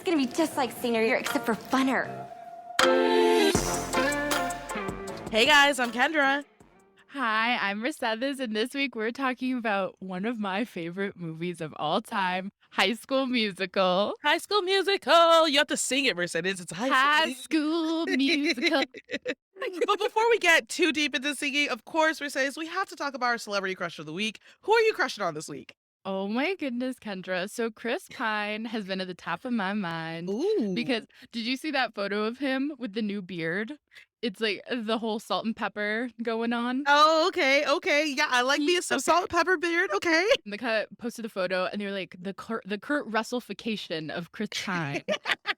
gonna be just like senior year, except for funner. Hey guys, I'm Kendra. Hi, I'm Mercedes, and this week we're talking about one of my favorite movies of all time, High School Musical. High School Musical. You have to sing it, Mercedes. It's High School Musical. But before we get too deep into singing, of course, Mercedes, we have to talk about our celebrity crush of the week. Who are you crushing on this week? Oh my goodness, Kendra. So Chris Pine has been at the top of my mind Ooh. because did you see that photo of him with the new beard? It's like the whole salt and pepper going on. Oh, okay. Yeah, I like me some salt and pepper beard. Okay. And they kind of posted the photo and they were like the Kurt Russell-fication of Chris Pine.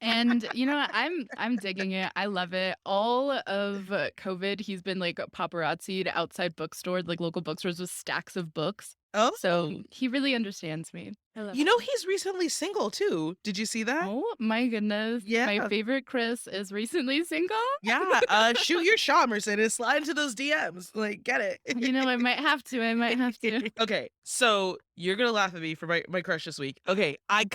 And you know what? I'm digging it. I love it. All of COVID, he's been like paparazzi'd outside bookstores, like local bookstores with stacks of books. Oh. So he really understands me. I love You it. know he's recently single too. Did you see that? Oh my goodness. Yeah. My favorite Chris is recently single. Yeah. Shoot your shot, Mercedes. Slide into those DMs. Like, get it. You know, I might have to. Okay, so you're gonna laugh at me for my crush this week. Okay, I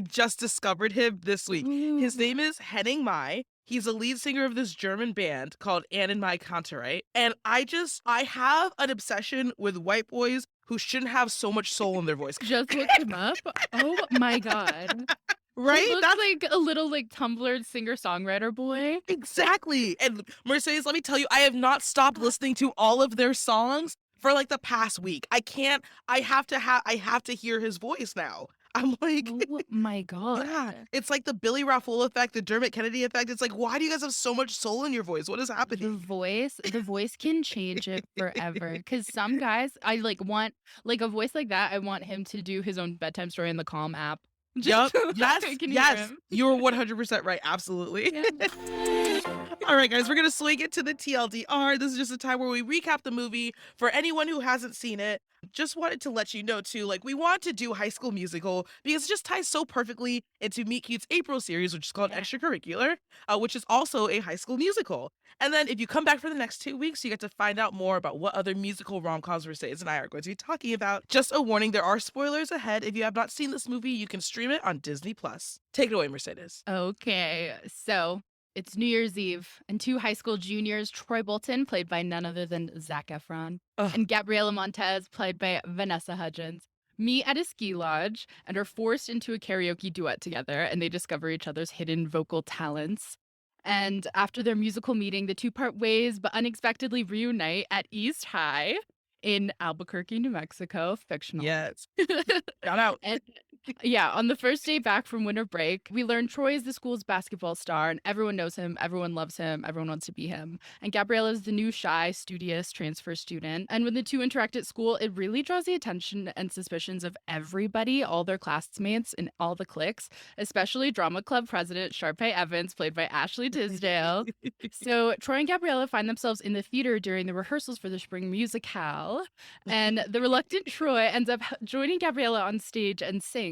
just discovered him this week. His Ooh. name is Henning Mai. He's a lead singer of this German band called Anne Mai Kanterei. And I have an obsession with white boys who shouldn't have so much soul in their voice. Just looked him up. Oh my God. Right? He looks That's like a little like Tumblr singer-songwriter boy. exactly. And Mercedes, let me tell you, I have not stopped listening to all of their songs for like the past week. I have to hear his voice now. I'm like, Oh my God. yeah, it's like the Billy Rafful effect, the Dermot Kennedy effect. It's like, why do you guys have so much soul in your voice? What is The happening? voice can change it forever. Because some guys, I like want like a voice like that. I want him to do his own bedtime story in the Calm app. Yup. Just so that Yes. I can hear Yes. him. You're 100% right. Absolutely. Yeah. All right, guys, we're going to swing it to the TLDR. This is just a time where we recap the movie for anyone who hasn't seen it. Just wanted to let you know, too, like, we want to do High School Musical because it just ties so perfectly into Meet Cute's April series, which is called Yeah. Extracurricular, which is also a high school musical. And then if you come back for the next 2 weeks, you get to find out more about what other musical rom-coms Mercedes and I are going to be talking about. Just a warning, there are spoilers ahead. If you have not seen this movie, you can stream it on Disney+. Take it away, Mercedes. Okay. So it's New Year's Eve, and two high school juniors, Troy Bolton, played by none other than Zac Efron, Ugh. and Gabriela Montez, played by Vanessa Hudgens, meet at a ski lodge and are forced into a karaoke duet together, and they discover each other's hidden vocal talents. And after their musical meeting, the two part ways but unexpectedly reunite at East High in Albuquerque, New Mexico, fictional. Yes. Shout out. And yeah, on the first day back from winter break, we learn Troy is the school's basketball star, and everyone knows him, everyone loves him, everyone wants to be him. And Gabriella is the new shy, studious transfer student. And when the two interact at school, it really draws the attention and suspicions of everybody, all their classmates, and all the cliques, especially drama club president Sharpay Evans, played by Ashley Tisdale. So Troy and Gabriella find themselves in the theater during the rehearsals for the spring musicale, and the reluctant Troy ends up joining Gabriella on stage and sings.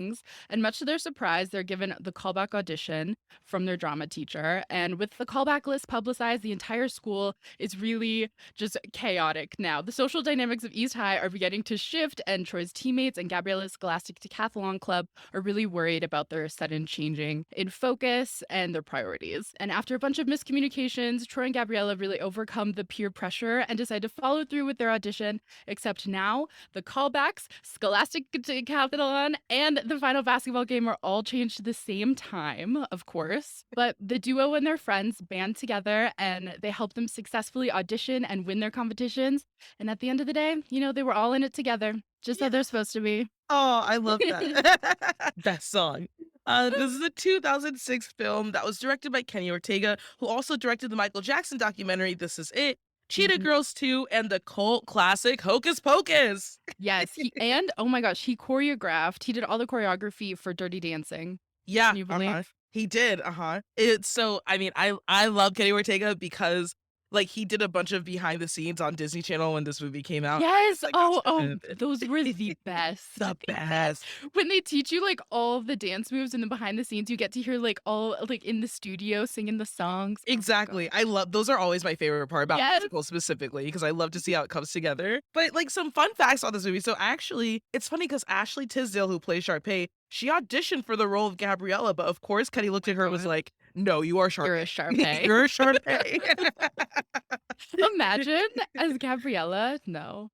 And much to their surprise, they're given the callback audition from their drama teacher. And with the callback list publicized, the entire school is really just chaotic now. The social dynamics of East High are beginning to shift, and Troy's teammates and Gabriella's Scholastic Decathlon Club are really worried about their sudden changing in focus and their priorities. And after a bunch of miscommunications, Troy and Gabriella really overcome the peer pressure and decide to follow through with their audition, except now the callbacks, Scholastic Decathlon, and the final basketball game are all changed at the same time, of course. But the duo and their friends band together and they help them successfully audition and win their competitions. And at the end of the day, you know, they were all in it together, just how they're supposed to be. Oh, I love that. Best song. This is a 2006 film that was directed by Kenny Ortega, who also directed the Michael Jackson documentary This Is It, Cheetah Mhm. Girls 2, and the cult classic Hocus Pocus. Yes, and oh my gosh, he did all the choreography for Dirty Dancing. Yeah, Can you believe? he did. It's so. I mean, I love Kenny Ortega because like he did a bunch of behind the scenes on Disney Channel when this movie came out. Yes. Like, Oh, those were the best. the best. When they teach you like all the dance moves and then behind the scenes, you get to hear like all like in the studio singing the songs. Oh my Exactly. God. I love those are always my favorite part about Yes. musicals specifically because I love to see how it comes together. But like some fun facts on this movie. So actually, it's funny because Ashley Tisdale, who plays Sharpay, she auditioned for the role of Gabriella, but of course Kenny looked my at her and was God. like, "No, you are You're a Sharpay. Sharpay. You're a Sharpay." Imagine as Gabriella. No.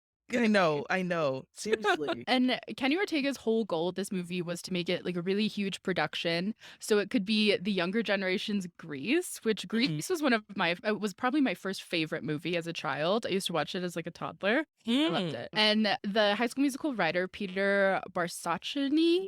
I know. Seriously. And Kenny Ortega's whole goal with this movie was to make it like a really huge production, so it could be the younger generation's Grease, which Mhm. Grease was one of my was probably my first favorite movie as a child. I used to watch it as like a toddler. I loved Mm. it. And the High School Musical writer Peter Barsacchini,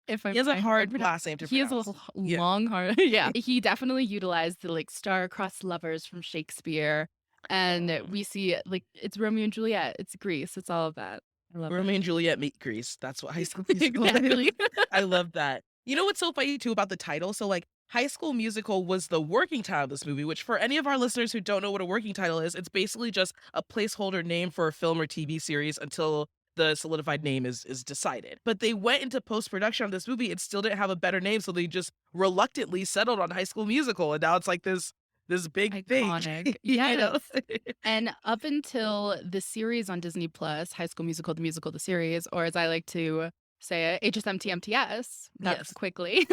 if He has a I hard pronounce, last name to he has a pronounce. Yeah. long hard yeah. He definitely utilized the like star-crossed lovers from Shakespeare, and we see like it's Romeo and Juliet, it's Grease, it's all of that. I love it. Romeo and Juliet meet Grease. That's what High School Musical is. Exactly. I love that. You know what's so funny too about the title? So like High School Musical was the working title of this movie, which for any of our listeners who don't know what a working title is, it's basically just a placeholder name for a film or TV series until the solidified name is decided. But they went into post-production on this movie and still didn't have a better name, so they just reluctantly settled on High School Musical, and now it's like this big thing. Iconic. You know? Yes. And up until the series on Disney Plus, High School Musical, the musical, the series, or as I like to say it, HSMTMTS, that's Yes. quickly.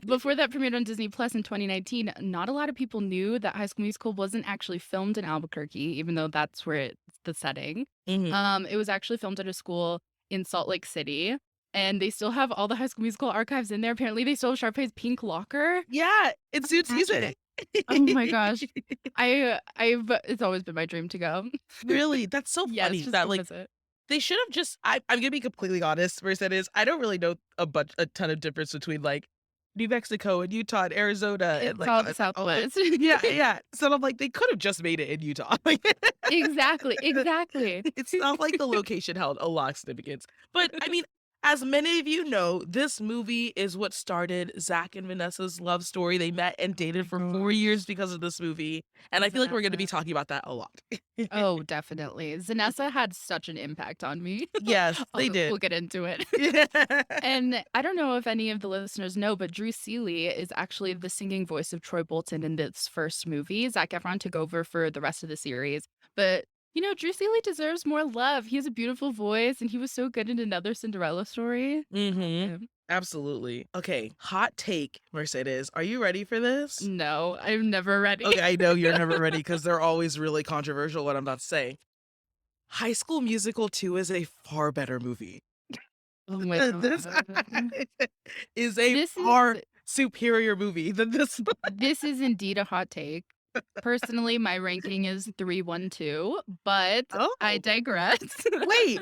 Before that premiered on Disney Plus in 2019, not a lot of people knew that High School Musical wasn't actually filmed in Albuquerque, even though that's where it's the setting. Mhm. It was actually filmed at a school in Salt Lake City, and they still have all the High School Musical archives in there. Apparently, they still have Sharpay's pink locker. Yeah, it's Zoot season. Oh my gosh. I've it's always been my dream to go. Really? That's so Yes, funny just that, go like, visit. they should have just I'm gonna be completely honest, Mercedes, I don't really know a ton of difference between, like, New Mexico and Utah and Arizona and, It's like, all the all that. Southwest. Yeah, yeah. So I'm like, they could have just made it in Utah. Like, Exactly, exactly. it's not like the location held a lot of significance. But, I mean, as many of you know, this movie is what started Zach and Vanessa's love story. They met and dated for 4 years because of this movie, and I feel like we're gonna be Zanessa. talking about that a lot. Oh, definitely. Zanessa had such an impact on me. Yes, they did. We'll get into it. Yeah. And I don't know if any of the listeners know, but Drew Seeley is actually the singing voice of Troy Bolton in this first movie. Zac Efron took over for the rest of the series. But, Drew Seeley deserves more love. He has a beautiful voice, and he was so good in Another Cinderella Story. Mhm. Yeah. Absolutely. Okay, hot take, Mercedes. Are you ready for this? No, I'm never ready. Okay, I know you're never ready because they're always really controversial what I'm about to say. High School Musical 2 is a far better movie. Oh my This God. is a This far is superior movie than this one. this is indeed a hot take. Personally, my ranking is 3-1-2, but I Oh, digress. wait,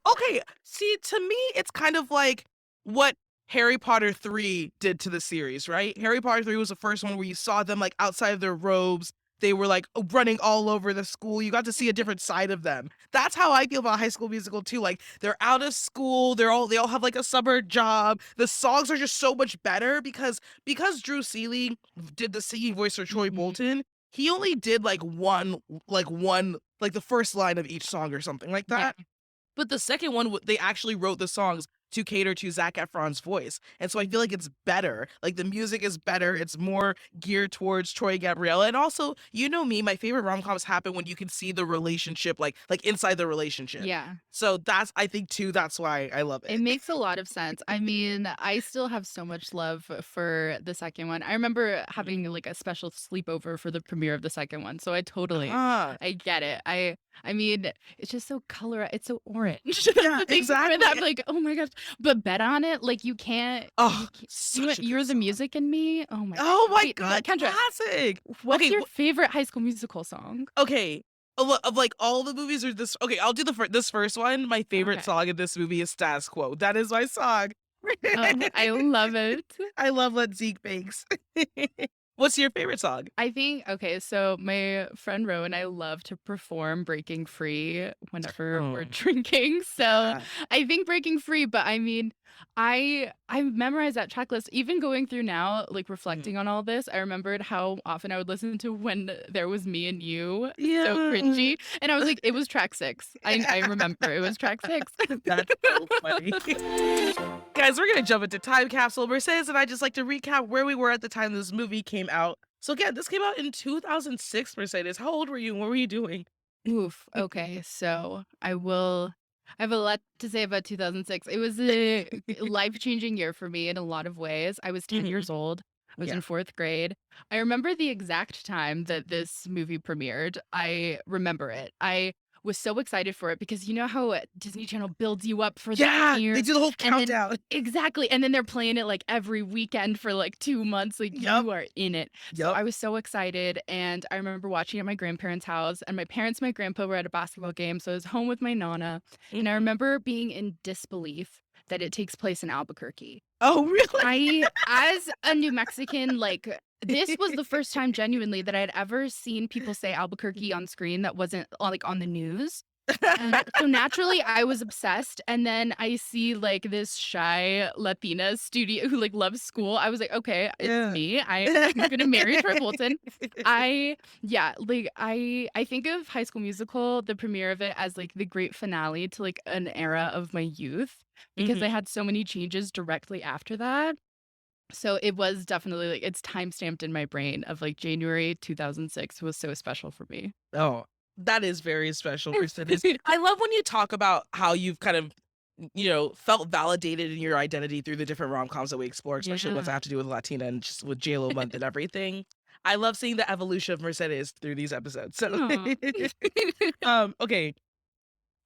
okay. See, to me, it's kind of like what Harry Potter 3 did to the series, right? Harry Potter 3 was the first one where you saw them like outside of their robes. They were like running all over the school. You got to see a different side of them. That's how I feel about High School Musical too. Like they're out of school. They all have like a summer job. The songs are just so much better because Drew Seeley did the singing voice for Troy Mhm. Bolton. He only did like the first line of each song or something like Yeah. that. But the second one, they actually wrote the songs to cater to Zac Efron's voice. And so I feel like it's better. Like the music is better. It's more geared towards Troy and Gabriella. And also, you know me, my favorite rom-coms happen when you can see the relationship, like inside the relationship. Yeah. So I think too, that's why I love It it. makes a lot of sense. I mean, I still have so much love for the second one. I remember having like a special sleepover for the premiere of the second one. So Ah, I get it. I mean, it's just so it's so orange. yeah, The things exactly. that I'm like, oh my gosh. But bet on it, like you Oh, can't such a good you're the song. music in me. Oh my Oh my Wait, God, Kendra, classic. what's Okay, your favorite High School Musical song? okay. Of like all the movies or this okay, I'll do this first one. My favorite Okay. song in this movie is Status Quo. That is my song. I love it. I love what Zeke makes. What's your favorite song? I think okay, so my friend Ro and I love to perform Breaking Free whenever we're Oh, drinking. So yeah. I think Breaking Free, but I mean, I memorized that track list. Even going through now, like Mm. reflecting on all this, I remembered how often I would listen to When There Was Me and You. So Yeah. cringy. And I was like, it was track 6. I remember it was track 6. That's so funny. Guys, we're gonna jump into Time Capsule. Mercedes and I just like to recap where we were at the time this movie came out. So again, this came out in 2006, Mercedes. How old were you and what were you doing? Oof. Okay. So I will I have a lot to say about 2006. It was a life-changing year for me in a lot of ways. I was 10 Mhm. years old. I was Yeah. in 4th grade. I remember the exact time that this movie premiered. I remember it. I was so excited for it because you know how Disney Channel builds you up for the Yeah, they premiere do the whole and then countdown. exactly, and then they're playing it like every weekend for like 2 months, like Yep, you are in it. So yep. I was so excited and I remember watching it at my grandparents' house and my parents and my grandpa were at a basketball game, so I was home with my nana and I Mhm. remember being in disbelief that it takes place in Albuquerque. Oh, really? As a New Mexican, like, this was the first time genuinely that I'd ever seen people say Albuquerque on screen that wasn't, like, on the news. And so naturally, I was obsessed, and then I see, like, this shy Latina studio who, like, loves school. I was like, "Okay, it's Yeah. me. I'm gonna marry Troy Bolton." I yeah, like, I think of High School Musical, the premiere of it, as, like, the great finale to, like, an era of my youth because I Mhm. had so many changes directly after that. So it was definitely, like, it's time stamped in my brain of, like, January 2006 was so special for me. Oh, that is very special, Mercedes. I love when you talk about how you've kind of, felt validated in your identity through the different rom-coms that we explore, especially ones that Yeah. have to do with Latina and just with JLo month and everything. I love seeing the evolution of Mercedes through these episodes. So, Aw. okay,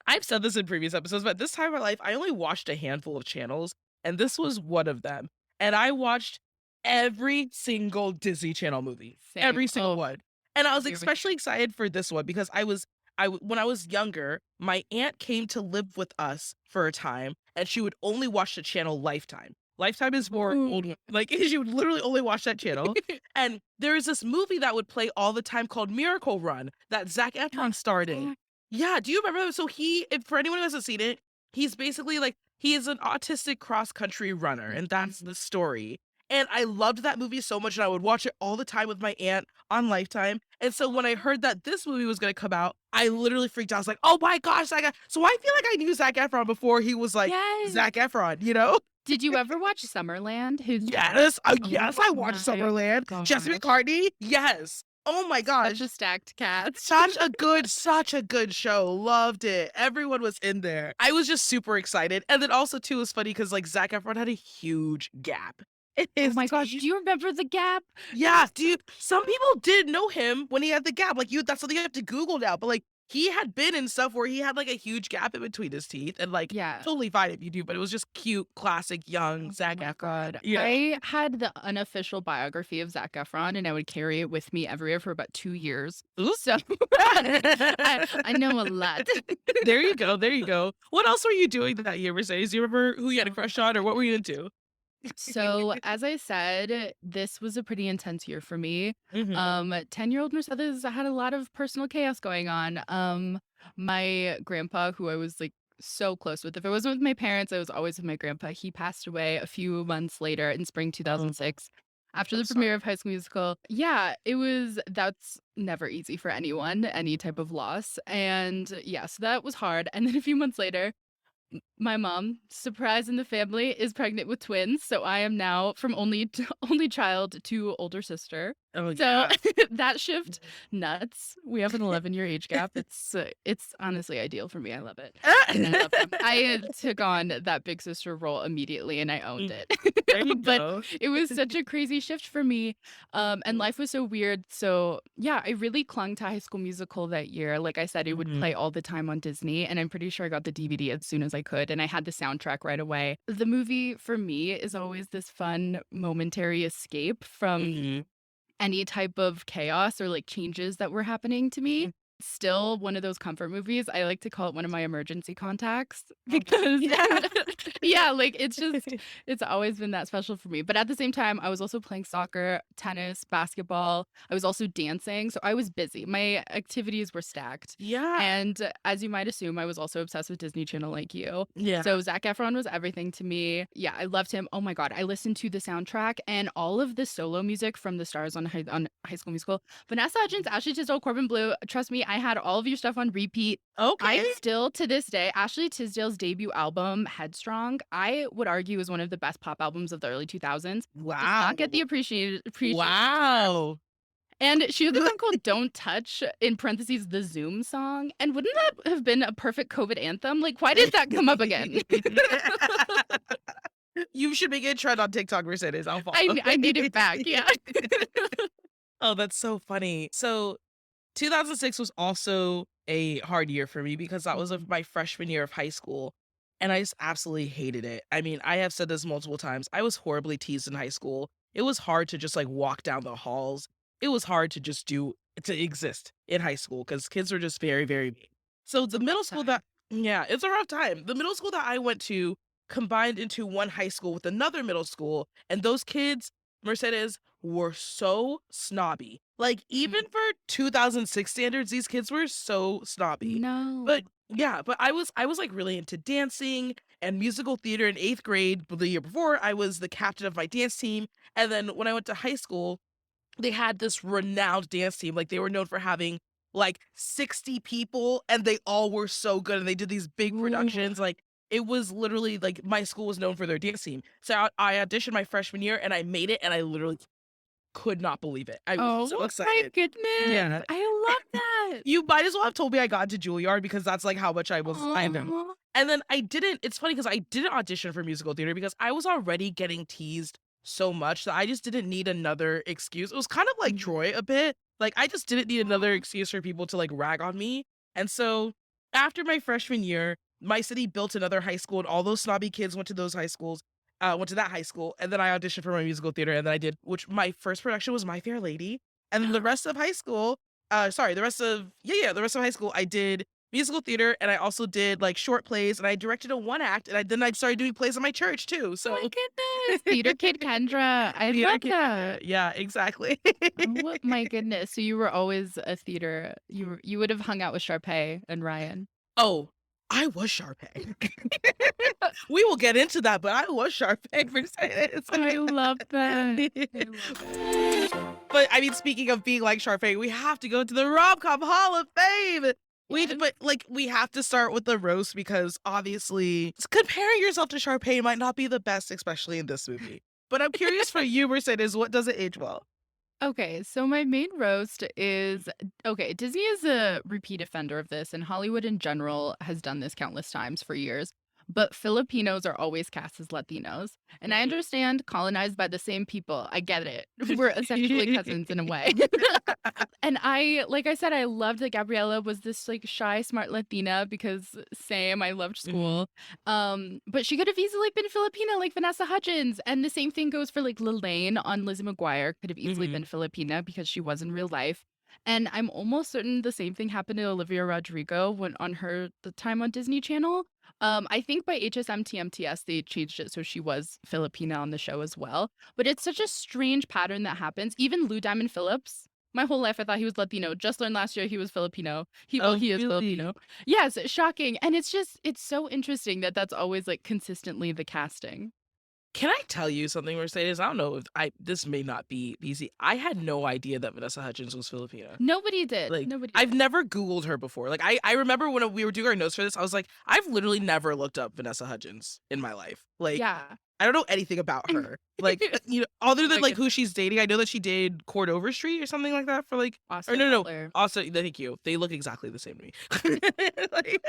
I've said this in previous episodes, but this time in my life, I only watched a handful of channels, and this was one of them. And I watched every single Disney Channel movie, Same. every single Oh, one. And I was agree with especially excited for this one because when I was younger, my aunt came to live with us for a time, and she would only watch the channel Lifetime. Lifetime is for you. old, like she would literally only watch that channel. And there is this movie that would play all the time called Miracle Run that Zac Efron starred in. Zach. Yeah, do you remember? So if for anyone who hasn't seen it, he's basically like he is an autistic cross country runner, and that's the story. And I loved that movie so much, and I would watch it all the time with my aunt on Lifetime. And so when I heard that this movie was going to come out, I literally freaked out. I was like, "Oh my gosh, Zac!" So I feel like I knew Zac Efron before he was like Yes. Zac Efron, you know? Did you ever watch Summerland? His Yes, Oh I watched my Summerland. Jesse gosh. McCartney, yes. Oh my Such gosh. a stacked cast. Such a good show. Loved it. Everyone was in there. I was just super excited. And then also too, it was funny because like Zac Efron had a huge gap in Oh his my gosh, teeth. do you remember The Gap? Yeah, dude. Some people did know him when he had the gap. Like that's something you have to Google now. But like he had been in stuff where he had like a huge gap in between his teeth, and like Yeah. totally fine if you do, but it was just cute, classic young Oh Zac my Efron. god. Yeah. I had the unofficial biography of Zac Efron, and I would carry it with me everywhere for about 2 years. Ooh. So I know a lot. There you go. There you go. What else were you doing that year, Mercedes? Do you remember who you had a Oh crush on, or what were you into? So, as I said, this was a pretty intense year for me. Mhm. 10-year-old Mercedes had a lot of personal chaos going on. My grandpa, who I was like so close with, if I wasn't with my parents, I was always with my grandpa. He passed away a few months later in spring Oh, 2006 after so the premiere sorry. of High School Musical. Yeah, that's never easy for anyone, any type of loss. And yeah, so that was hard. And then a few months later, my mom, surprise in the family, is pregnant with twins, so I am now from only child to older sister. Oh, So yeah. that shift, nuts. We have an 11-year age gap. It's honestly ideal for me. I love it. And I love him. I took on that big sister role immediately and I owned Mm, it. there you But go. it was such a crazy shift for me. And life was so weird. So yeah, I really clung to High School Musical that year. Like I said, it would Mhm. play all the time on Disney. And I'm pretty sure I got the DVD as soon as I could. And I had the soundtrack right away. The movie for me is always this fun momentary escape from Mhm. any type of chaos or like changes that were happening to me. Mm. Still one of those comfort movies. I like to call it one of my emergency contacts Oh, because yeah. yeah, like it's always been that special for me. But at the same time, I was also playing soccer, tennis, basketball. I was also dancing, so I was busy. My activities were stacked. Yeah. And as you might assume, I was also obsessed with Disney Channel like you. Yeah. So Zac Efron was everything to me. Yeah, I loved him. Oh my god, I listened to the soundtrack and all of the solo music from the stars on High School Musical. Vanessa Hudgens, Ashley Tisdale, Corbin Bleu. Trust me, I had all of your stuff on repeat. I Okay. still, to this day, Ashley Tisdale's debut album, Headstrong, I would argue is one of the best pop albums of the early 2000s. Does Wow. not get the appreciation. Wow. And she has a song called Don't Touch, in parentheses, the Zoom song. And wouldn't that have been a perfect COVID anthem? Like, why did that come up again? You should make it a trend on TikTok, Mercedes. I'll follow. I need it back. Yeah. Oh, that's so funny. So 2006 was also a hard year for me because that was of my freshman year of high school, and I just absolutely hated it. I mean, I have said this multiple times. I was horribly teased in high school. It was hard to just like walk down the halls. It was hard to exist in high school because kids were just very, very mean. So the middle school that yeah, it's a rough time. The middle school that I went to combined into one high school with another middle school, and those kids, Mercedes, were so snobby. Like, even for 2006 standards, these kids were so snobby. No. But yeah, but I was like really into dancing and musical theater in 8th grade. But the year before, I was the captain of my dance team. And then when I went to high school, they had this renowned dance team. Like, they were known for having like 60 people, and they all were so good, and they did these big productions. Like, it was literally like my school was known for their dance team. So I auditioned my freshman year, and I made it, and I literally could not believe it. I was so My excited. goodness. Yeah. I love that. You might as well have told me I got into Juilliard because that's like how much I know. Aw. And then I didn't. It's funny because I didn't audition for musical theater because I was already getting teased so much that I just didn't need another excuse. It was kind of like Troy a bit. Like, I just didn't need another excuse for people to like rag on me. And so after my freshman year, my city built another high school, and all those snobby kids went to those high schools. Went to that high school, and then I auditioned for my musical theater, and then I did, which my first production was My Fair Lady, and then the rest of high school, the rest of high school, I did musical theater, and I also did like short plays, and I directed a one act, and I started doing plays in my church too. So My goodness. Theater kid Kendra. I Theater love kid- that. yeah, exactly. Oh my goodness. So you were always a theater. You would have hung out with Sharpay and Ryan. Oh, I was Sharpay. We will get into that, but I was Sharpay for saying it. I love that. I love it. But I mean, speaking of being like Sharpay, we have to go to the Rom-Com Hall of Fame. But like we have to start with the roast because obviously comparing yourself to Sharpay might not be the best, especially in this movie. But I'm curious for you, Mercedes, what doesn't age well? Okay, so my main roast is okay, Disney is a repeat offender of this, and Hollywood in general has done this countless times for years. But Filipinos are always cast as Latinos. And I understand colonized by the same people. I get it. We're essentially cousins in a way. And like I said, I loved that Gabriella was this like shy, smart Latina because same, I loved school. But she could have easily been Filipina like Vanessa Hudgens. And the same thing goes for like Lelaine on Lizzie McGuire, could have easily been Filipina because she was in real life. And I'm almost certain the same thing happened to Olivia Rodrigo when on the time on Disney Channel. I think by HSM TMTS they changed it so she was Filipina on the show as well. But it's such a strange pattern that happens. Even Lou Diamond Phillips. My whole life I thought he was Latino. Just learned last year he was Filipino. He is really? Filipino. Yes, shocking. And it's so interesting that that's always like consistently the casting. Can I tell you something, Mercedes? I don't know if this may not be easy. I had no idea that Vanessa Hudgens was Filipina. Nobody did. Like, Nobody I've did. never Googled her before. Like, I remember when we were doing our notes for this, I was like, I've literally never looked up Vanessa Hudgens in my life. Like, Yeah. I don't know anything about her. Like, other than my like who she's dating. I know that she did Cordover Street or something like that for like, Austin or no. Butler. Also, thank you. They look exactly the same to me. Like,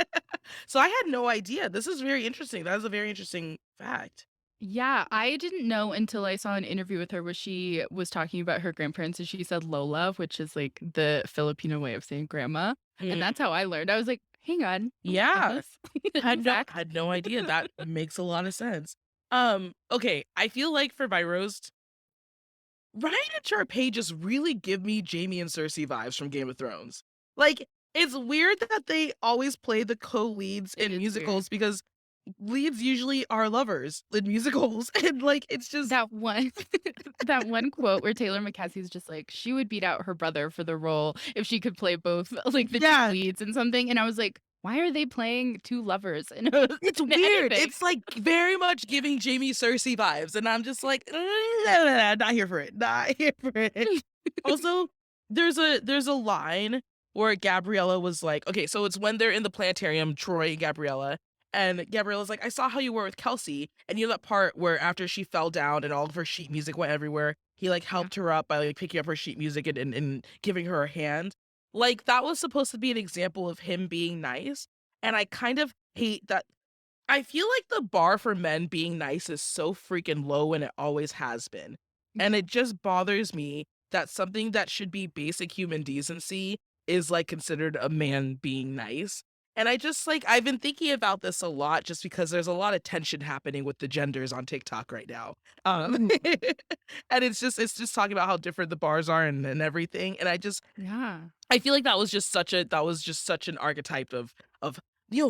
so I had no idea. This is very interesting. That is a very interesting fact. Yeah, I didn't know until I saw an interview with her where she was talking about her grandparents and she said Lola, which is like the Filipino way of saying grandma. And that's how I learned. I was like, hang on. Yeah. Had Had no idea. That makes a lot of sense. Okay, I feel like for my roast, Ryan and Sharpay just really give me Jamie and Cersei vibes from Game of Thrones. Like, it's weird that they always play the co-leads in musicals because leads usually are lovers in musicals. And like, it's just that one that one quote where Taylor McCaskey's just like, she would beat out her brother for the role if she could play both like the two leads and something. And I was like, why are they playing two lovers? It's weird. It's like very much giving Jamie Cersei vibes. And I'm just like, not here for it. Not here for it. Also, there's a line where Gabriella was like, okay, so it's when they're in the planetarium, Troy and Gabriella, And Gabriella's like, I saw how you were with Kelsey. And you know that part where after she fell down and all of her sheet music went everywhere, he like Yeah. helped her up by like picking up her sheet music and giving her a hand. Like that was supposed to be an example of him being nice. And I kind of hate that. I feel like the bar for men being nice is so freaking low and it always has been. And it just bothers me that something that should be basic human decency is like considered a man being nice. And I just like I've been thinking about this a lot just because there's a lot of tension happening with the genders on TikTok right now. Ooh. And it's just talking about how different the bars are and everything. And Yeah. I feel like that was just such an archetype of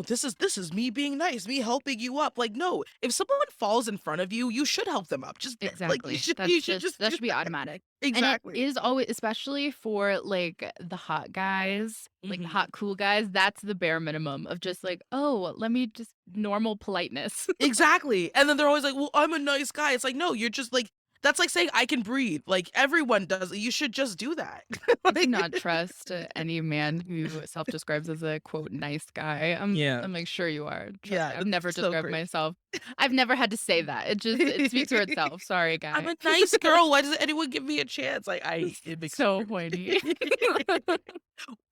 this is me being nice, me helping you up. Like, no, if someone falls in front of you, you should help them up. Just like you Exactly. should That's you should just just that do should be that. automatic. And it Exactly. is always, especially for like the hot guys, like the Mhm. hot cool guys, that's the bare minimum of just like, oh, let me just normal politeness. Exactly. And then they're always like, "Well, I'm a nice guy." It's like, "No, you're just like that's like saying I can breathe." Like everyone does it. You should just do that. Do Like not trust any man who self-describes as a quote nice guy. Yeah. I'm like, sure you are. Trust Yeah, me. I've that's never so described crazy. myself. I've never had to say that. It speaks for itself. Sorry, I'm guy. a nice girl. Why doesn't anyone give me a chance? Like it makes So pointy.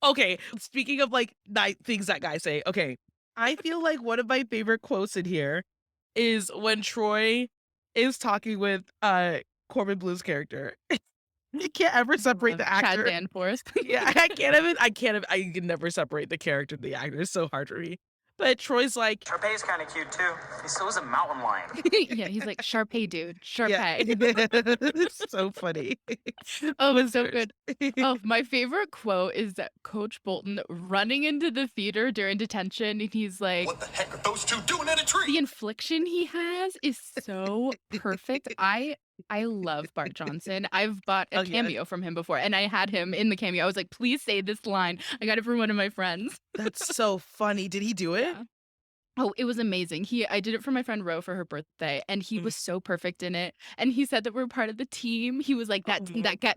Okay, speaking of like things that guys say, okay, I feel like one of my favorite quotes in here is when Troy is talking with Corbin Blue's character. You can't ever separate the Chad actor. Danforth. Yeah, I can never separate the character and the actor. It's so hard for me. But Troy's like, Sharpay's kind of cute too. He's still a mountain lion. Yeah, he's like, Sharpay, dude. yeah, Sharpay. it's so funny. Oh, it's so Listeners. good. Oh, my favorite quote is that Coach Bolton running into the theater during detention, and he's like, What the heck are those two doing in a tree? the infliction he has is so perfect. I love Bart Johnson. I've bought a Oh, yeah. cameo from him before, and I had him in the cameo. I was like, please say this line. I got it from one of my friends. That's so funny. Did he do it? Yeah. Oh, it was amazing. I did it for my friend Ro for her birthday, and he Mm. was so perfect in it. And he said that we're part of the team. He was like Oh.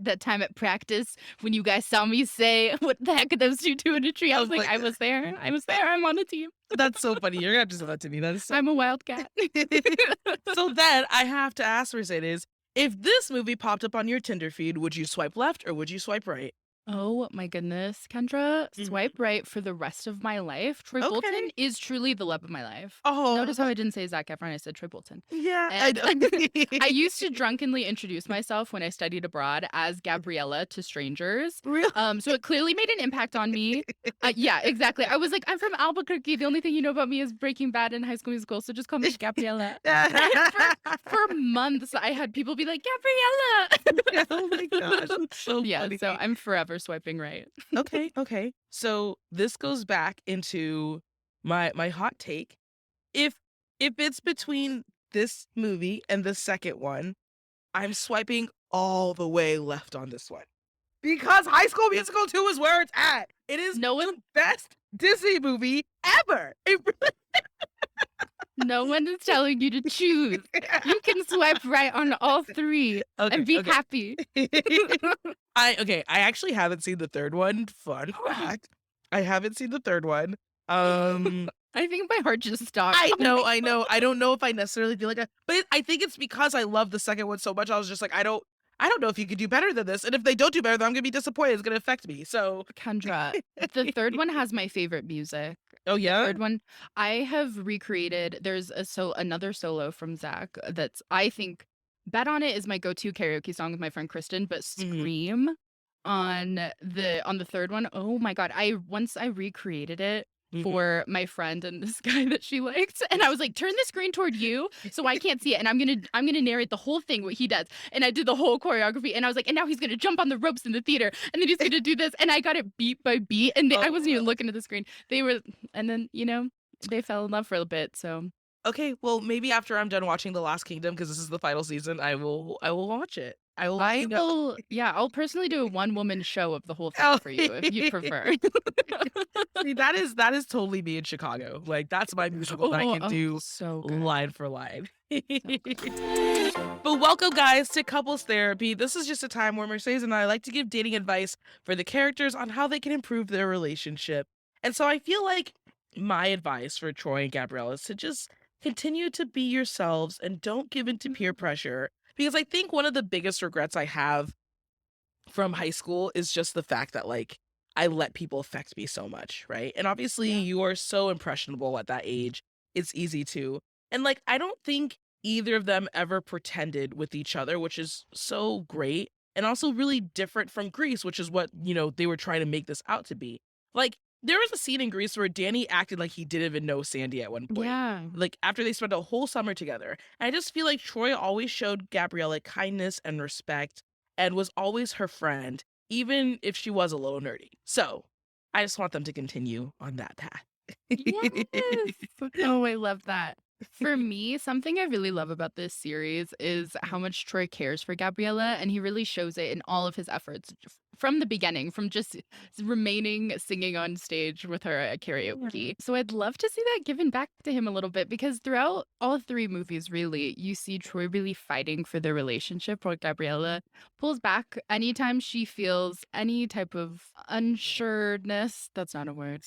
that time at practice when you guys saw me say, "What the heck are those two doing in a tree?" I Oh was like, my "I was there. I was there. I'm on the team. That's so funny. You're gonna have to send that to me. That is so I'm a wildcat." So then I have to ask Mercedes, if this movie popped up on your Tinder feed, would you swipe left or would you swipe right? Oh my goodness, Kendra, Mhm. swipe right for the rest of my life. Troy Bolton Okay. is truly the love of my life. Oh, Notice how I didn't say Zac Efron, I said Troy Bolton. yeah. And know. I used to drunkenly introduce myself when I studied abroad as Gabriella to strangers. Really? So it clearly made an impact on me. Yeah, exactly. I was like, I'm from Albuquerque. The only thing you know about me is Breaking Bad and High School Musical, so just call me Gabriella. For months, I had people be like, Gabriella. Oh my gosh. That's so Yeah, funny. so I'm forever swiping right. Okay. So this goes back into my hot take. If it's between this movie and the second one, I'm swiping all the way left on this one. Because High School Musical 2 is where it's at. It is No the one- best Disney movie ever. It No one is telling you to choose. You can swipe right on all three and be happy. I actually haven't seen the third one. Fun fact. I haven't seen the third one. I think my heart just stopped. I know. I don't know if I necessarily feel like but I think it's because I love the second one so much. I was just like, I don't know if you could do better than this. And if they don't do better, then I'm gonna be disappointed. It's gonna affect me. So Kendra, the third one has my favorite music. oh yeah. Third one, I have recreated. There's another solo from Zach that's I think Bet on It is my go-to karaoke song with my friend Kristen, but Mhm. Scream on the third one. Oh my god, I recreated it Mhm. for my friend and this guy that she liked, and I was like, turn the screen toward you so I can't see it, and I'm gonna narrate the whole thing what he does, and I did the whole choreography, and I was like, and now he's gonna jump on the ropes in the theater, and then he's gonna do this, and I got it beat by beat, and I wasn't even looking at the screen. They were, and then they fell in love for a bit. So Okay, well maybe after I'm done watching The Last Kingdom, because this is the final season, I will watch it. I will let I you know. will, yeah, I'll personally do a one-woman show of the whole thing Oh. for you if you prefer. See, that is totally me in Chicago. Like that's my musical that I can do so good. line for line. But welcome, guys, to Couples Therapy. This is just a time where Mercedes and I like to give dating advice for the characters on how they can improve their relationship. And so I feel like my advice for Troy and Gabrielle is to just continue to be yourselves and don't give in to peer pressure. Because I think one of the biggest regrets I have from high school is just the fact that like I let people affect me so much, right? And obviously Yeah. you are so impressionable at that age. It's easy to. And like I don't think either of them ever pretended with each other, which is so great and also really different from Grease, which is what, they were trying to make this out to be. Like there was a scene in Grease where Danny acted like he didn't even know Sandy at one point. Yeah. Like after they spent a whole summer together. And I just feel like Troy always showed Gabriella kindness and respect and was always her friend, even if she was a little nerdy. So I just want them to continue on that path. Yes. Oh, I love that. For me, something I really love about this series is how much Troy cares for Gabriella, and he really shows it in all of his efforts from the beginning, from just remaining singing on stage with her at karaoke. So I'd love to see that given back to him a little bit because throughout all three movies, really, you see Troy really fighting for their relationship while Gabriella pulls back anytime she feels any type of unsureness. That's not a word.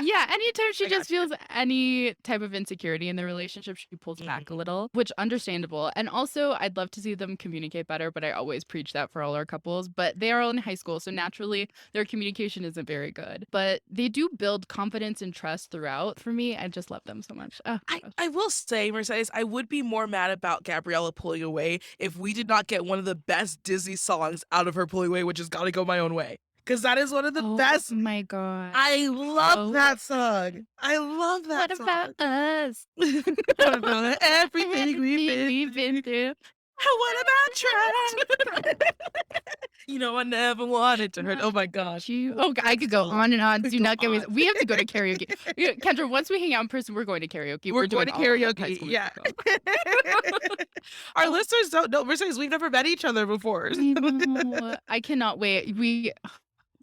Yeah, anytime she I got just feels any type of insecurity in the relationship, she pulls back a little, which understandable. And also, I'd love to see them communicate better, but I always preach that for all our couples. But they are all in high school, so naturally their communication isn't very good. But they do build confidence and trust throughout. For me, I just love them so much. Oh, gosh. I will say, Mercedes, I would be more mad about Gabriella pulling away if we did not get one of the best Disney songs out of her pulling away, which is Gotta Go My Own Way. Because that is one of the Oh best. my God. I love Oh. that song. I love that What song. about us? What about everything We've been through. What about trust? I never wanted to hurt. Oh my gosh. Oh, I could go on and on. Do Go not get me. on. We have to go to karaoke. Kendra, once we hang out in person, we're going to karaoke. We're going doing to all of High karaoke. School Yeah. Musical. Our listeners don't know. Mercedes, we've never met each other before. I know. I cannot wait.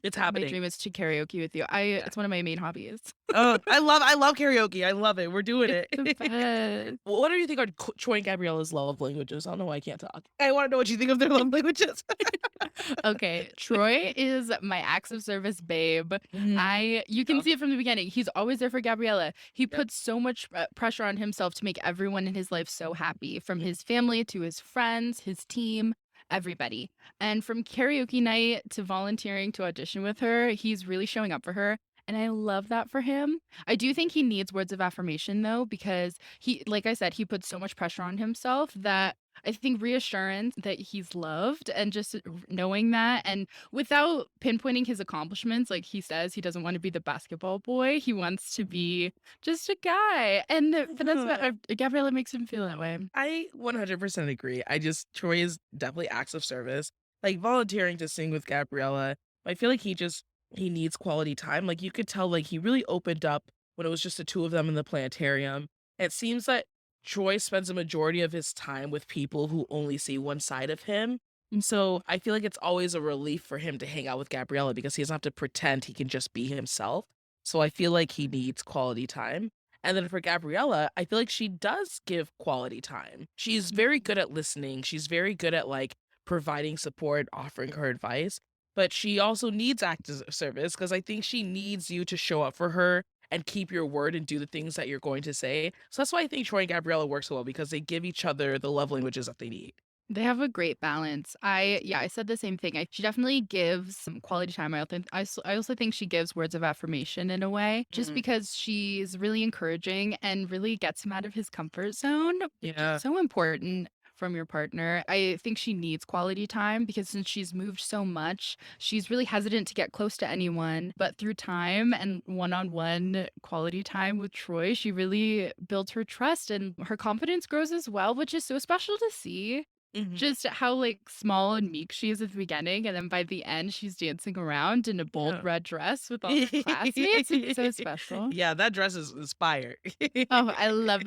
It's My happening. dream is to karaoke with you. It's one of my main hobbies. Oh, I love karaoke. I love it. We're doing it. It's the best. What do you think are Troy and Gabriella's love languages? I don't know why I can't talk. I want to know what you think of their love languages. Okay, Troy is my acts of service babe. You can see it from the beginning. He's always there for Gabriella. He puts so much pressure on himself to make everyone in his life so happy, from his family to his friends, his team, everybody. And from karaoke night to volunteering to audition with her, he's really showing up for her. And I love that for him. I do think he needs words of affirmation though, because like I said, he puts so much pressure on himself that I think reassurance that he's loved and just knowing that, and without pinpointing his accomplishments, like he says, he doesn't want to be the basketball boy. He wants to be just a guy. And that's what Gabriella makes him feel that way. I 100% agree. Troy is definitely acts of service. Like volunteering to sing with Gabriella. I feel like he needs quality time. Like you could tell like he really opened up when it was just the two of them in the planetarium. It seems that Troy spends a majority of his time with people who only see one side of him. And so I feel like it's always a relief for him to hang out with Gabriella because he doesn't have to pretend, he can just be himself. So I feel like he needs quality time. And then for Gabriella, I feel like she does give quality time. She's very good at listening. She's very good at like providing support, offering her advice. But she also needs active service because I think she needs you to show up for her and keep your word and do the things that you're going to say. So that's why I think Troy and Gabriella work so well, because they give each other the love languages that they need. They have a great balance. I said the same thing. She definitely gives some quality time. I also think she gives words of affirmation in a way, just because she's really encouraging and really gets him out of his comfort zone. Yeah. So important from your partner. I think she needs quality time because since she's moved so much, she's really hesitant to get close to anyone. But through time and one-on-one quality time with Troy, she really builds her trust and her confidence grows as well, which is so special to see. Just how like small and meek she is at the beginning, and then by the end she's dancing around in a bold red dress with all her classmates. It's so special. Yeah, that dress is inspired. Oh, I love.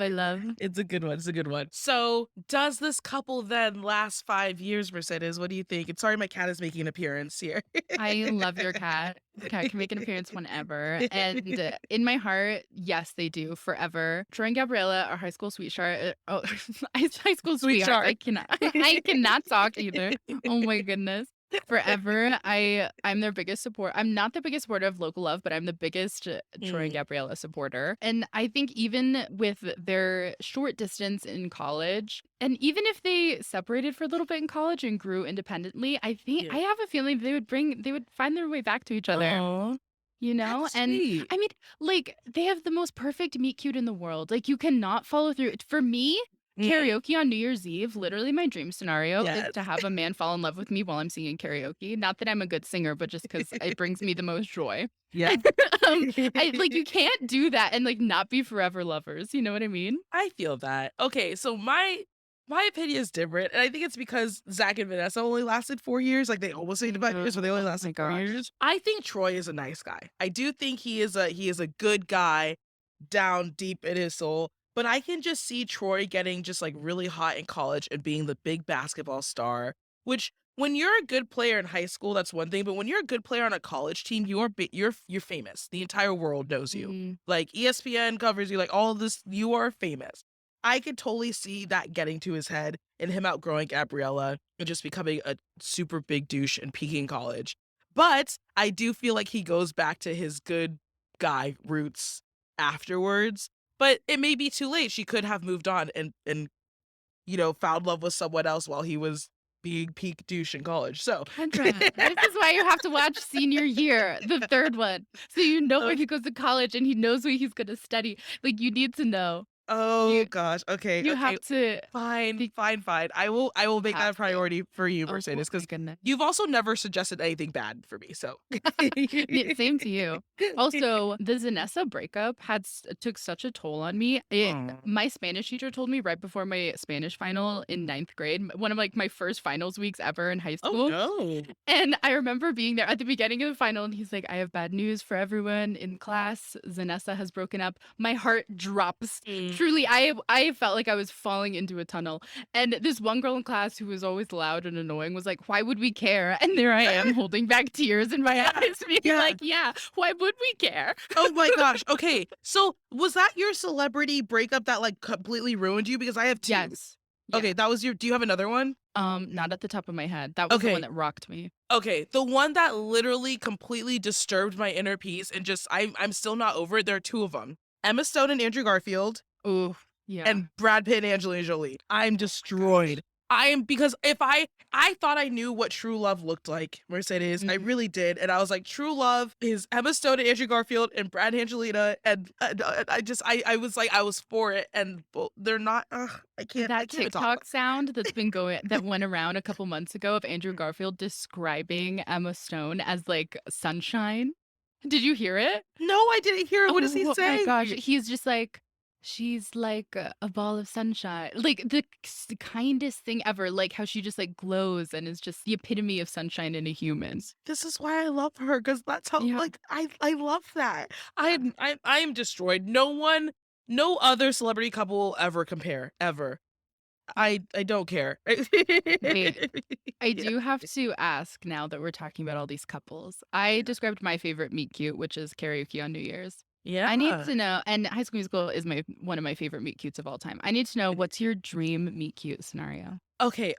It's a good one. It's a good one. So does this couple then last 5 years, Mercedes? What do you think? And sorry, my cat is making an appearance here. I love your cat. The cat can make an appearance whenever. And in my heart, yes, they do forever. Troy and Gabriella are high school sweetheart. High school sweetheart. Sweetheart. I cannot talk either. Oh my goodness. Forever, I'm their biggest support. I'm not the biggest supporter of Local Love, but I'm the biggest Troy and Mm, Gabriella supporter. And I think even with their short distance in college, and even if they separated for a little bit in college and grew independently, I yeah. have a feeling they would find their way back to each other. Aw, You know? that's And sweet. I mean, like, they have the most perfect meet cute in the world. Like, you cannot follow through. For me, Mm, karaoke on New Year's Eve, literally my dream scenario is yes. to have a man fall in love with me while I'm singing karaoke. Not that I'm a good singer, but just because it brings me the most joy. Yeah. You can't do that and like not be forever lovers. You know what I mean? I feel that. Okay, so my opinion is different, and I think it's because Zach and Vanessa only lasted 4 years. Like they almost stayed 5 years, but they only Oh my lasted 4 gosh. years. I think Troy is a nice guy. I do think he is a good guy down deep in his soul. But I can just see Troy getting just like really hot in college and being the big basketball star. Which when you're a good player in high school, that's one thing. But when you're a good player on a college team, you're famous. The entire world knows you. Mm, Like ESPN covers you. Like all of this, you are famous. I could totally see that getting to his head and him outgrowing Gabriella and just becoming a super big douche and peaking in college. But I do feel like he goes back to his good guy roots afterwards. But it may be too late. She could have moved on and found love with someone else while he was being peak douche in college. So Kendra, this is why you have to watch senior year, the third one. So you know where oh, he goes to college and he knows what he's gonna study. Like you need to know. oh You gosh. Okay, you okay. have to Fine, think fine, fine. I will make that a have to. priority for you, Oh Mercedes, my because goodness. you've also never suggested anything bad for me. So Same to you. Also, the Zanessa breakup took such a toll on me. Aw. My Spanish teacher told me right before my Spanish final in ninth grade, one of like my first finals weeks ever in high Oh school. no. And I remember being there at the beginning of the final, and he's like, I have bad news for everyone in class. Zanessa has broken up. My heart drops. Mm. Truly, I felt like I was falling into a tunnel. And this one girl in class who was always loud and annoying was like, why would we care? And there I am holding back tears in my eyes, being Yeah. like, yeah, why would we care? Oh my gosh. Okay. So was that your celebrity breakup that like completely ruined you? Because I have two. Yes. Yeah. Okay, that was your. Do you have another one? Not at the top of my head. That was the one Okay. that rocked me. Okay, the one that literally completely disturbed my inner peace and just I'm still not over it. There are two of them. Emma Stone and Andrew Garfield Ooh, yeah. and Brad Pitt and Angelina Jolie. I'm destroyed. Because if I thought I knew what true love looked like, Mercedes. I Mhm. really did. And I was like, true love is Emma Stone and Andrew Garfield and Brad and Angelina. And I was like, I was for it. And they're not, I can't That even talk about TikTok sound that went around a couple months ago of Andrew Garfield describing Emma Stone as like sunshine. Did you hear it? it. No, I didn't hear it. What does he Oh my say? gosh, he's just like, she's like a ball of sunshine. Like the kindest thing ever. Like how she just like glows and is just the epitome of sunshine in a human. This is why I love her, because that's how Yeah. like I love that. I am destroyed. No other celebrity couple will ever compare ever. I don't care. Wait, I Yeah. do have to ask now that we're talking about all these couples. I described my favorite meet cute, which is karaoke on New Year's. I need Yeah. to know, and High School Musical is one of my favorite meet cutes of all time. I need to know what's your dream meet cute scenario? Okay.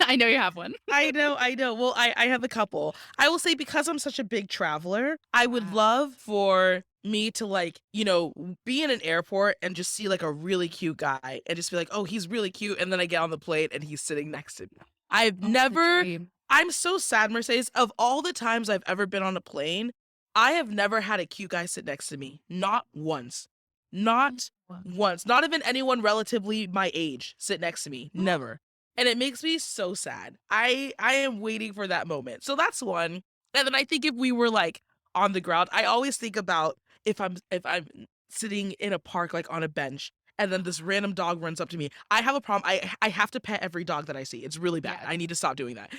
I know you have one. I know. Well, I have a couple. I will say because I'm such a big traveler, I would Wow. love for me to like, be in an airport and just see like a really cute guy and just be like, oh, he's really cute. And then I get on the plane and he's sitting next to me. I've Oh, the never, dream. I'm so sad, Mercedes. Of all the times I've ever been on a plane, I have never had a cute guy sit next to me. Not once. Not once. Not even anyone relatively my age sit next to me. Never. And it makes me so sad. I am waiting for that moment. So that's one. And then I think if we were like on the ground, I always think about if I'm sitting in a park like on a bench and then this random dog runs up to me. I have a problem. I have to pet every dog that I see. It's really bad. Yeah. I need to stop doing that.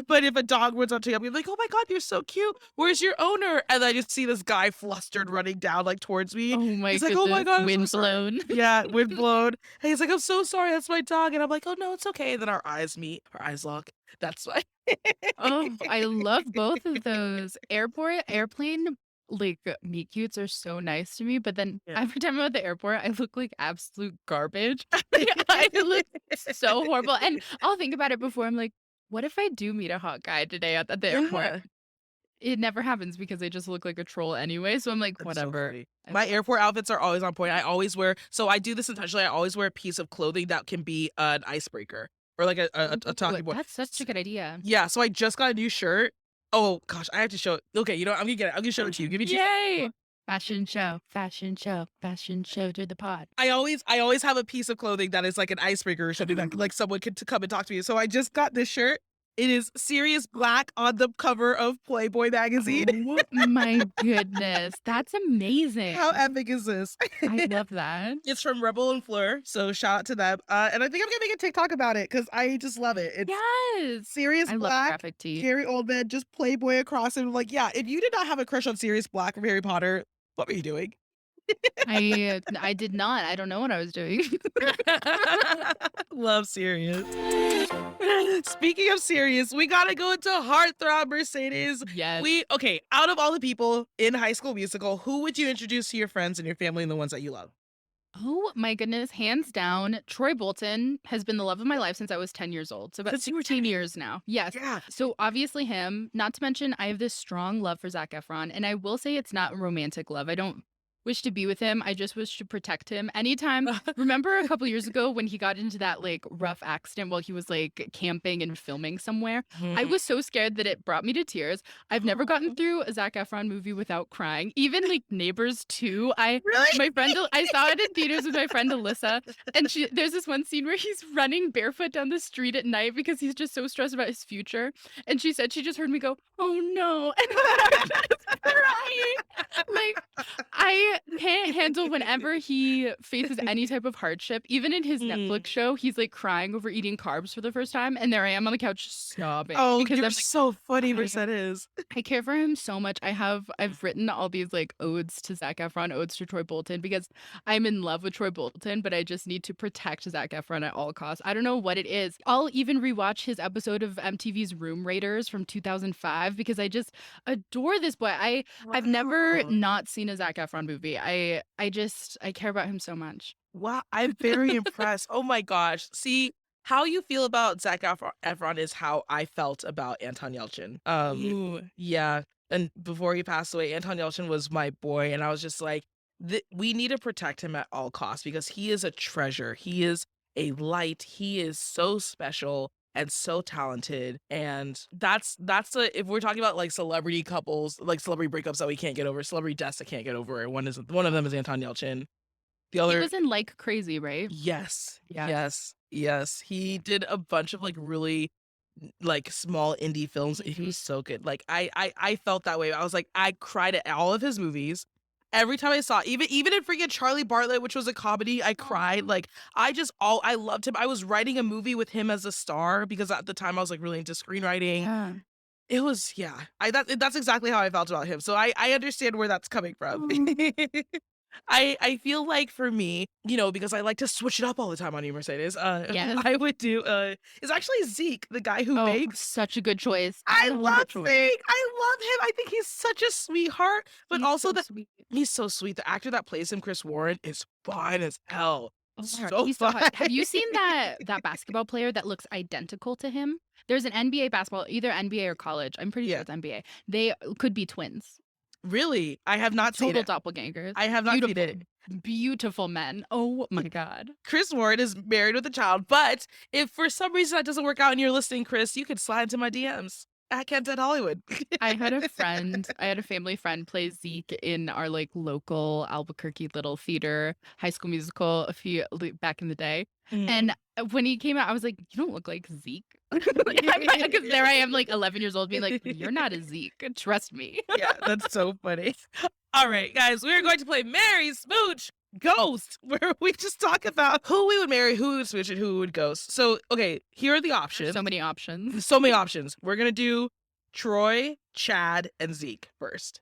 But if a dog runs up to me, I'll be like, oh my God, you're so cute. Where's your owner? And I just see this guy flustered running down like towards me. Oh my He's like, goodness. oh my God, I'm so Wind sorry. blown. Yeah, wind blown. And he's like, I'm so sorry, that's my dog. And I'm like, oh no, it's okay. And then our eyes meet, our eyes lock. That's why. Oh, I love both of those. Airport, airplane, like meet cutes are so nice to me, but then Yeah. every time I'm at the airport, I look like absolute garbage. I look so horrible. And I'll think about it before. I'm like, what if I do meet a hot guy today at the airport? Yeah. It never happens because I just look like a troll anyway. So I'm like, That's so whatever. funny. My airport outfits are always on point. I always wear, so I do this intentionally. I always wear a piece of clothing that can be an icebreaker or like a talking point. That's such a good idea. Yeah, so I just got a new shirt. Oh gosh, I have to show it. Okay, you know what? I'm gonna get it. I'm gonna show it to you. Give me two. Yay! Fashion show, fashion show, fashion show through the pod. I always have a piece of clothing that is like an icebreaker or something that like someone could to come and talk to me. So I just got this shirt. It is Sirius Black on the cover of Playboy magazine. Oh my goodness. That's amazing. How epic is this? I love that. It's from Rebel and Fleur, so shout out to them. And I think I'm gonna make a TikTok about it because I just love it. It's Yes. Sirius I love Black, graphic tee. Gary Oldman, just Playboy across it. Like, yeah, if you did not have a crush on Sirius Black from Harry Potter, what were you doing? I did not. I don't know what I was doing. Love Sirius. Speaking of Sirius, we gotta go into Heartthrob Mercedes. Yes. Out of all the people in High School Musical, who would you introduce to your friends and your family and the ones that you love? Oh my goodness, hands down, Troy Bolton has been the love of my life since I was 10 years old. So about Since you were 16 years now. Yes. Yeah. So obviously him, not to mention I have this strong love for Zac Efron. And I will say it's not a romantic love. I don't wish to be with him. I just wish to protect him. Anytime, remember a couple years ago when he got into that like rough accident while he was like camping and filming somewhere? I was so scared that it brought me to tears. I've never gotten through a Zac Efron movie without crying. Even like Neighbors 2. Really? I saw it in theaters with my friend Alyssa, and there's this one scene where he's running barefoot down the street at night because he's just so stressed about his future. And she said she just heard me go, "Oh no," and I was crying. Like I can't handle whenever he faces any type of hardship. Even in his Netflix show, he's like crying over eating carbs for the first time, and there I am on the couch sobbing. Oh, because you're I'm like, so funny, Mercedes. I care for him so much. I've written all these like odes to Zac Efron, odes to Troy Bolton, because I'm in love with Troy Bolton, but I just need to protect Zac Efron at all costs. I don't know what it is. I'll even rewatch his episode of MTV's Room Raiders from 2005 because I just adore this boy. I've never not seen a Zac Efron movie. I care about him so much. Wow, I'm very impressed. Oh my gosh. See, how you feel about Zac Efron is how I felt about Anton Yelchin. Yeah. And before he passed away, Anton Yelchin was my boy. And I was just like, we need to protect him at all costs because he is a treasure. He is a light. He is so special and so talented. And if we're talking about like celebrity couples, like celebrity breakups that we can't get over, celebrity deaths that can't get over, one of them is Anton Yelchin. The other He was in Like Crazy, right? Yes. Yeah. Yes. He did a bunch of like really like small indie films. He was so good. Like I felt that way. I was like, I cried at all of his movies. Every time I saw, even in freaking Charlie Bartlett, which was a comedy, I cried. Like I loved him. I was writing a movie with him as a star because at the time I was like really into screenwriting. Yeah. It was that's exactly how I felt about him. So I understand where that's coming from. I feel like for me, because I like to switch it up all the time on you, Mercedes. Yes. I would do it's actually Zeke, the guy who Oh, makes. such a good choice. I Such a love good choice. Zeke. I love him. I think he's such a sweetheart, but He's also so sweet. he's so sweet. The actor that plays him, Chris Warren, is fine as hell. Oh my God, So he's so hot. fun. Have you seen that basketball player that looks identical to him? There's an NBA basketball, either NBA or college. I'm pretty sure Yeah. it's NBA. They could be twins. Really? I have not seen Total it. doppelgangers. I have not seen Beautiful, it. beautiful men. Oh my God. Chris Warren is married with a child, but if for some reason that doesn't work out and you're listening, Chris, you could slide into my DMs at Kent at Hollywood. I had a family friend play Zeke in our like local Albuquerque little theater High School Musical back in the day. And when he came out, I was like, "You don't look like Zeke." Because there I am, like 11 years old, being like, "You're not a Zeke. Trust me." Yeah, that's so funny. All right, guys, we're going to play Marry, Smooch, Ghost, where we just talk about who we would marry, who we would smooch, and who we would ghost. So, okay, here are the options. So many options. So many options. We're going to do Troy, Chad, and Zeke first.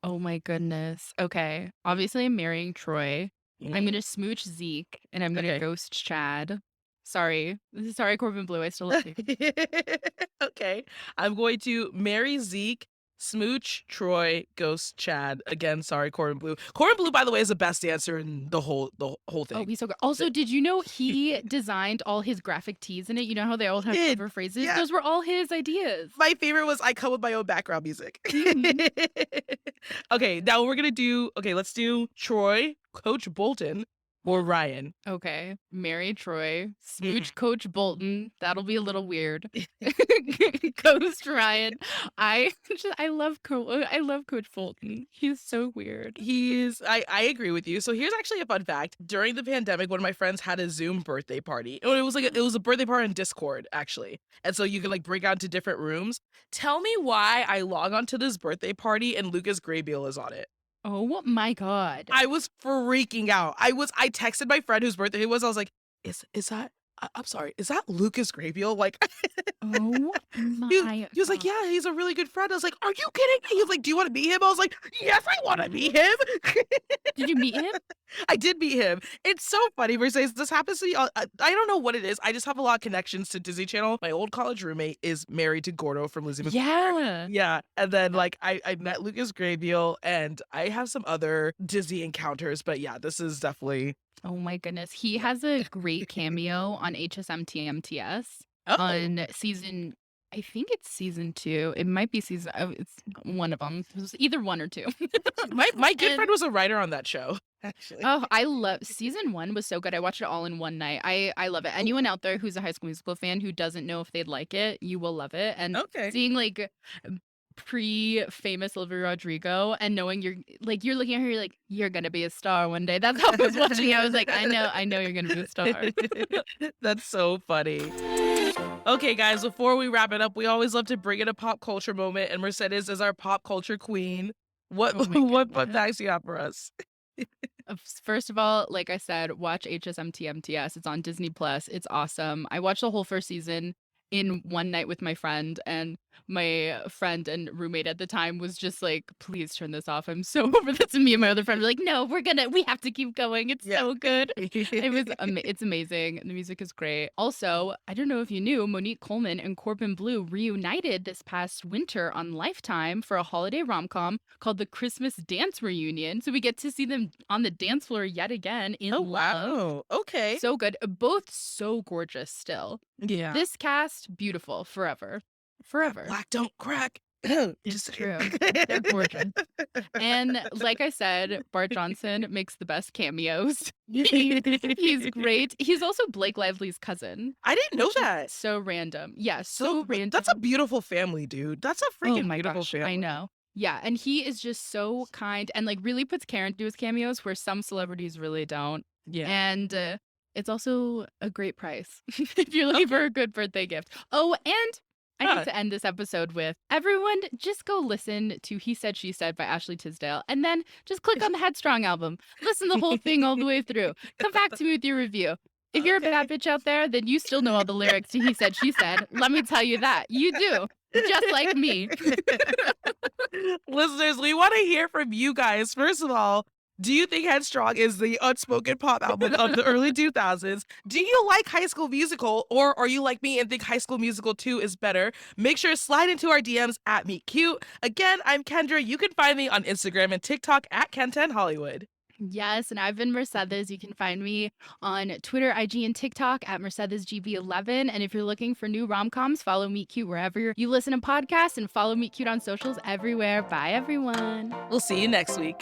Oh my goodness. Okay. Obviously, I'm marrying Troy. I'm gonna smooch Zeke, and I'm gonna Okay. ghost Chad. Sorry, Corbin Blue. I still love you. Okay. I'm going to marry Zeke, Smooch, Troy, Ghost, Chad. Again, sorry, Corbin Blue. Corbin Blue, by the way, is the best dancer in the whole thing. Oh, he's so good. Also, did you know he designed all his graphic tees in it? You know how they all have Did. cover phrases? Yeah. Those were all his ideas. My favorite was I come with my own background music. Okay, now let's do Troy, Coach Bolton, or Ryan. Okay, Mary Troy, smooch Coach Bolton. That'll be a little weird. Ghost Ryan. I love Coach Bolton. He's so weird. I agree with you. So here's actually a fun fact. During the pandemic, one of my friends had a Zoom birthday party. Oh, it was a birthday party on Discord, actually. And so you could like break out into different rooms. Tell me why I log onto this birthday party and Lucas Grabeel is on it. Oh my God. I was freaking out. I texted my friend whose birthday it was. I was like, is that, I'm sorry, is that Lucas Grabeel? Like, Oh my he was like, yeah, he's a really good friend. I was like, are you kidding me? He was like, do you want to meet him? I was like, yes, I want to meet him. Did you meet him? I did meet him. It's so funny. Mercedes, this happens to me. I don't know what it is. I just have a lot of connections to Disney Channel. My old college roommate is married to Gordo from Lizzie McGuire. Yeah. Yeah. And then like I met Lucas Grabeel and I have some other Disney encounters. But yeah, this is definitely. Oh my goodness. He has a great cameo on HSMTMTS Oh. on season, I think it's season 2. It might be season, it's one of them. It was either 1 or 2. My good And- friend was a writer on that show, actually. Oh, I love season 1 was so good. I watched it all in one night. I love it. Anyone out there who's a High School Musical fan who doesn't know if they'd like it, you will love it. And Okay. seeing like pre-famous Olivia Rodrigo and knowing you're looking at her, you're like, you're gonna be a star one day. That's how I was watching it. I was like, I know you're gonna be a star. That's so funny. Okay, guys, before we wrap it up, we always love to bring in a pop culture moment, and Mercedes is our pop culture queen. What Oh my what goodness. facts you got for us? First of all, like I said, watch HSMTMTS. It's on Disney Plus. It's awesome. I watched the whole first season in one night with my friend, and my friend and roommate at the time was just like, please turn this off. I'm so over this. And me and my other friend were like, no, we have to keep going. It's Yeah. so good. It's amazing. The music is great. Also, I don't know if you knew, Monique Coleman and Corbin Blue reunited this past winter on Lifetime for a holiday rom-com called The Christmas Dance Reunion. So we get to see them on the dance floor yet again in Oh, love. wow. Okay. So good. Both so gorgeous still. Yeah. This cast, beautiful forever. Forever. Black don't crack. It's Just true. kidding. They're gorgeous. And like I said, Bart Johnson makes the best cameos. He's great. He's also Blake Lively's cousin. I didn't know which is that. So random. Yeah, so random. That's a beautiful family, dude. That's a freaking oh my beautiful gosh, family. I know. Yeah, and he is just so kind and like really puts care into his cameos where some celebrities really don't. Yeah. And it's also a great price if you're looking for a good birthday gift. Oh, and I Huh. need to end this episode with everyone just go listen to He Said, She Said by Ashley Tisdale and then just click on the Headstrong album. Listen the whole thing all the way through. Come back to me with your review. If you're a bad bitch out there, then you still know all the lyrics to He Said, She Said. Let me tell you that. You do. Just like me. Listeners, we want to hear from you guys. First of all, do you think Headstrong is the unspoken pop album of the early 2000s? Do you like High School Musical, or are you like me and think High School Musical 2 is better? Make sure to slide into our DMs at Meet Cute. Again, I'm Kendra. You can find me on Instagram and TikTok at Ken10Hollywood. Yes, and I've been Mercedes. You can find me on Twitter, IG, and TikTok at MercedesGB11. And if you're looking for new rom-coms, follow Meet Cute wherever you listen to podcasts and follow Meet Cute on socials everywhere. Bye, everyone. We'll see you next week.